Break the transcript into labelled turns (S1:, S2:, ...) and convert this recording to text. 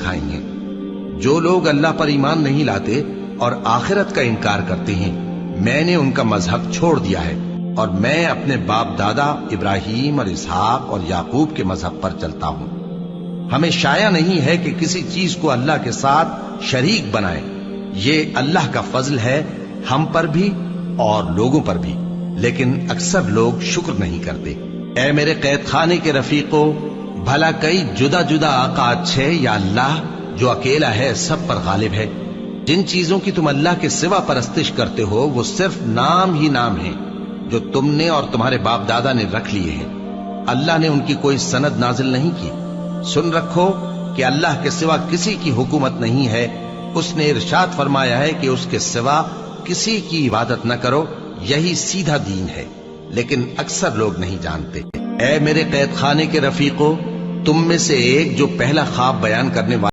S1: سکھائیں گے۔ جو لوگ اللہ پر ایمان نہیں لاتے اور آخرت کا انکار کرتے ہیں، میں نے ان کا مذہب چھوڑ دیا ہے اور میں اپنے باپ دادا ابراہیم اور اسحاق اور یعقوب کے مذہب پر چلتا ہوں۔ ہمیں شایع نہیں ہے کہ کسی چیز کو اللہ کے ساتھ شریک بنائیں۔ یہ اللہ کا فضل ہے ہم پر بھی اور لوگوں پر بھی، لیکن اکثر لوگ شکر نہیں کرتے۔ اے میرے قید خانے کے رفیقو، بھلا کئی جدا جدا آقا اچھے یا اللہ جو اکیلا ہے سب پر غالب ہے؟ جن چیزوں کی تم اللہ کے سوا پرستش کرتے ہو وہ صرف نام ہی نام ہیں جو تم نے اور تمہارے باپ دادا نے رکھ لیے ہیں۔ اللہ نے ان کی کوئی سند نازل نہیں کی۔ سن رکھو کہ اللہ کے سوا کسی کی حکومت نہیں ہے۔ اس نے ارشاد فرمایا ہے کہ اس کے سوا کسی کی عبادت نہ کرو، یہی سیدھا دین ہے، لیکن اکثر لوگ نہیں جانتے۔ اے میرے قید خانے کے رفیقو، تم میں سے ایک جو پہلا خواب بیان کرنے والا